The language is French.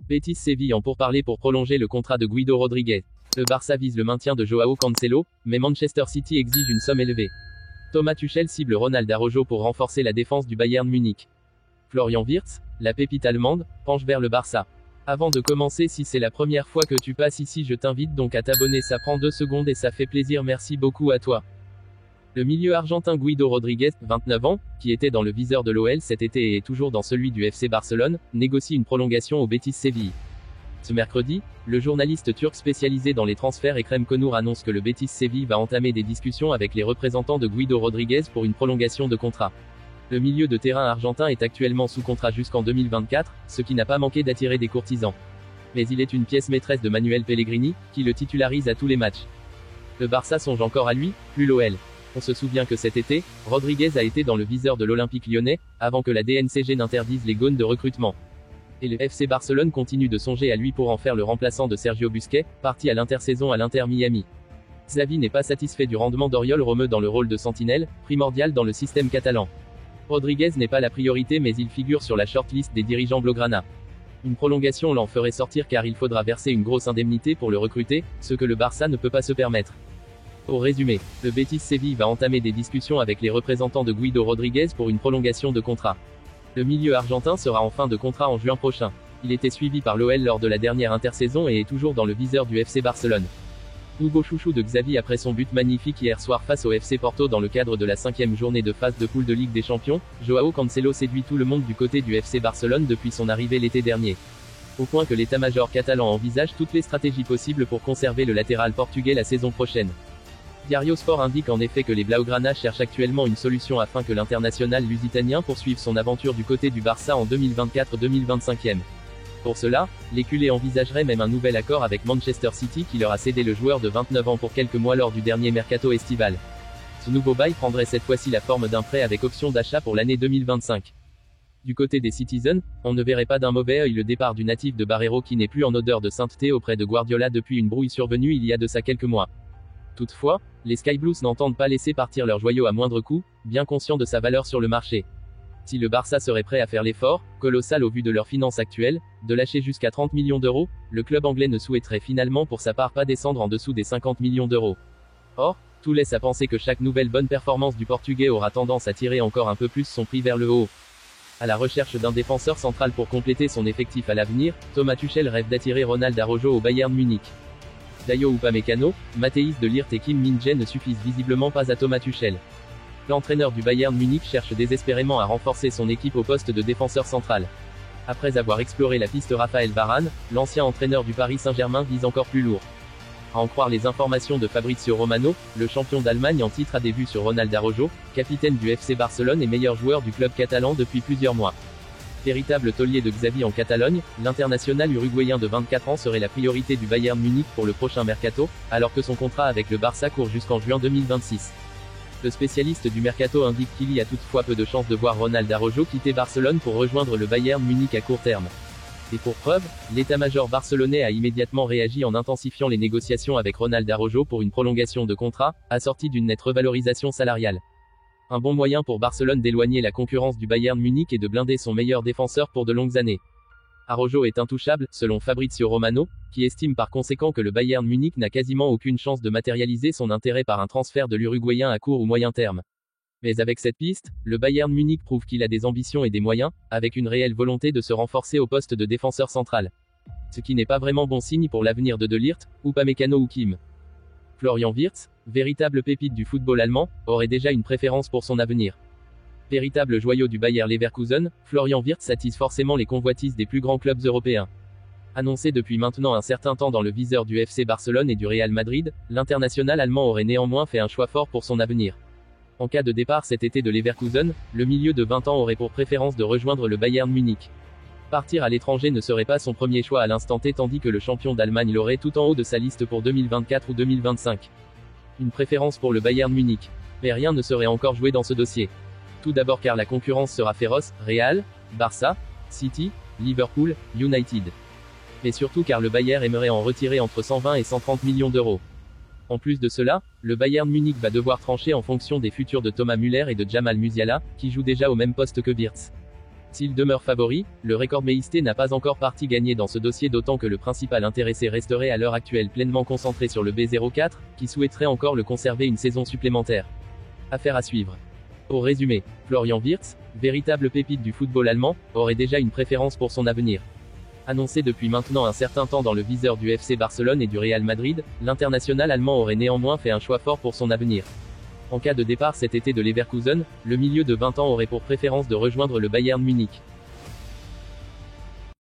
Betis Séville en pourparlers pour prolonger le contrat de Guido Rodriguez. Le Barça vise le maintien de Joao Cancelo, mais Manchester City exige une somme élevée. Thomas Tuchel cible Ronald Araujo pour renforcer la défense du Bayern Munich. Florian Wirtz, la pépite allemande, penche vers le Barça. Avant de commencer, si c'est la première fois que tu passes ici, je t'invite donc à t'abonner, ça prend 2 secondes et ça fait plaisir, merci beaucoup à toi. Le milieu argentin Guido Rodriguez, 29 ans, qui était dans le viseur de l'OL cet été et est toujours dans celui du FC Barcelone, négocie une prolongation au Betis Séville. Ce mercredi, le journaliste turc spécialisé dans les transferts Ekrem Konur annonce que le Betis Séville va entamer des discussions avec les représentants de Guido Rodriguez pour une prolongation de contrat. Le milieu de terrain argentin est actuellement sous contrat jusqu'en 2024, ce qui n'a pas manqué d'attirer des courtisans. Mais il est une pièce maîtresse de Manuel Pellegrini, qui le titularise à tous les matchs. Le Barça songe encore à lui, plus l'OL. On se souvient que cet été, Rodriguez a été dans le viseur de l'Olympique lyonnais, avant que la DNCG n'interdise les gones de recrutement. Et le FC Barcelone continue de songer à lui pour en faire le remplaçant de Sergio Busquets, parti à l'intersaison à l'Inter Miami. Xavi n'est pas satisfait du rendement d'Oriol Romeu dans le rôle de sentinelle, primordial dans le système catalan. Rodriguez n'est pas la priorité, mais il figure sur la shortlist des dirigeants blaugrana. Une prolongation l'en ferait sortir car il faudra verser une grosse indemnité pour le recruter, ce que le Barça ne peut pas se permettre. Au résumé, le Betis Séville va entamer des discussions avec les représentants de Guido Rodriguez pour une prolongation de contrat. Le milieu argentin sera en fin de contrat en juin prochain. Il était suivi par l'OL lors de la dernière intersaison et est toujours dans le viseur du FC Barcelone. Nouveau chouchou de Xavi après son but magnifique hier soir face au FC Porto dans le cadre de la 5e journée de phase de poule de Ligue des Champions, Joao Cancelo séduit tout le monde du côté du FC Barcelone depuis son arrivée l'été dernier. Au point que l'état-major catalan envisage toutes les stratégies possibles pour conserver le latéral portugais la saison prochaine. Diario Sport indique en effet que les Blaugrana cherchent actuellement une solution afin que l'international lusitanien poursuive son aventure du côté du Barça en 2024-2025. Pour cela, les culés envisageraient même un nouvel accord avec Manchester City qui leur a cédé le joueur de 29 ans pour quelques mois lors du dernier mercato estival. Ce nouveau bail prendrait cette fois-ci la forme d'un prêt avec option d'achat pour l'année 2025. Du côté des Citizens, on ne verrait pas d'un mauvais œil le départ du natif de Barreiro qui n'est plus en odeur de sainteté auprès de Guardiola depuis une brouille survenue il y a de ça quelques mois. Toutefois, les Sky Blues n'entendent pas laisser partir leur joyau à moindre coût, bien conscients de sa valeur sur le marché. Si le Barça serait prêt à faire l'effort, colossal au vu de leurs finances actuelles, de lâcher jusqu'à 30 millions d'euros, le club anglais ne souhaiterait finalement pour sa part pas descendre en dessous des 50 millions d'euros. Or, tout laisse à penser que chaque nouvelle bonne performance du Portugais aura tendance à tirer encore un peu plus son prix vers le haut. À la recherche d'un défenseur central pour compléter son effectif à l'avenir, Thomas Tuchel rêve d'attirer Ronald Araujo au Bayern Munich. Dayo Upamecano, Matthijs de Ligt et Kim Min-jae ne suffisent visiblement pas à Thomas Tuchel. L'entraîneur du Bayern Munich cherche désespérément à renforcer son équipe au poste de défenseur central. Après avoir exploré la piste Raphaël Varane, l'ancien entraîneur du Paris Saint-Germain vise encore plus lourd. À en croire les informations de Fabrizio Romano, le champion d'Allemagne en titre a des vues sur Ronald Araujo, capitaine du FC Barcelone et meilleur joueur du club catalan depuis plusieurs mois. Véritable taulier de Xavi en Catalogne, l'international uruguayen de 24 ans serait la priorité du Bayern Munich pour le prochain mercato, alors que son contrat avec le Barça court jusqu'en juin 2026. Le spécialiste du mercato indique qu'il y a toutefois peu de chances de voir Ronald Araujo quitter Barcelone pour rejoindre le Bayern Munich à court terme. Et pour preuve, l'état-major barcelonais a immédiatement réagi en intensifiant les négociations avec Ronald Araujo pour une prolongation de contrat, assortie d'une nette revalorisation salariale. Un bon moyen pour Barcelone d'éloigner la concurrence du Bayern Munich et de blinder son meilleur défenseur pour de longues années. Araujo est intouchable, selon Fabrizio Romano, qui estime par conséquent que le Bayern Munich n'a quasiment aucune chance de matérialiser son intérêt par un transfert de l'Uruguayen à court ou moyen terme. Mais avec cette piste, le Bayern Munich prouve qu'il a des ambitions et des moyens, avec une réelle volonté de se renforcer au poste de défenseur central. Ce qui n'est pas vraiment bon signe pour l'avenir de Ligt, Upamecano ou Kim. Florian Wirtz, véritable pépite du football allemand, aurait déjà une préférence pour son avenir. Véritable joyau du Bayer Leverkusen, Florian Wirtz attise forcément les convoitises des plus grands clubs européens. Annoncé depuis maintenant un certain temps dans le viseur du FC Barcelone et du Real Madrid, l'international allemand aurait néanmoins fait un choix fort pour son avenir. En cas de départ cet été de Leverkusen, le milieu de 20 ans aurait pour préférence de rejoindre le Bayern Munich. Partir à l'étranger ne serait pas son premier choix à l'instant T tandis que le champion d'Allemagne l'aurait tout en haut de sa liste pour 2024 ou 2025. Une préférence pour le Bayern Munich. Mais rien ne serait encore joué dans ce dossier. Tout d'abord car la concurrence sera féroce, Real, Barça, City, Liverpool, United. Mais surtout car le Bayern aimerait en retirer entre 120 et 130 millions d'euros. En plus de cela, le Bayern Munich va devoir trancher en fonction des futurs de Thomas Müller et de Jamal Musiala, qui jouent déjà au même poste que Wirtz. S'il demeure favori, le recordmeisté n'a pas encore partie gagnée dans ce dossier, d'autant que le principal intéressé resterait à l'heure actuelle pleinement concentré sur le B04, qui souhaiterait encore le conserver une saison supplémentaire. Affaire à suivre. Pour résumer, Florian Wirtz, véritable pépite du football allemand, aurait déjà une préférence pour son avenir. Annoncé depuis maintenant un certain temps dans le viseur du FC Barcelone et du Real Madrid, l'international allemand aurait néanmoins fait un choix fort pour son avenir. En cas de départ cet été de Leverkusen, le milieu de 20 ans aurait pour préférence de rejoindre le Bayern Munich.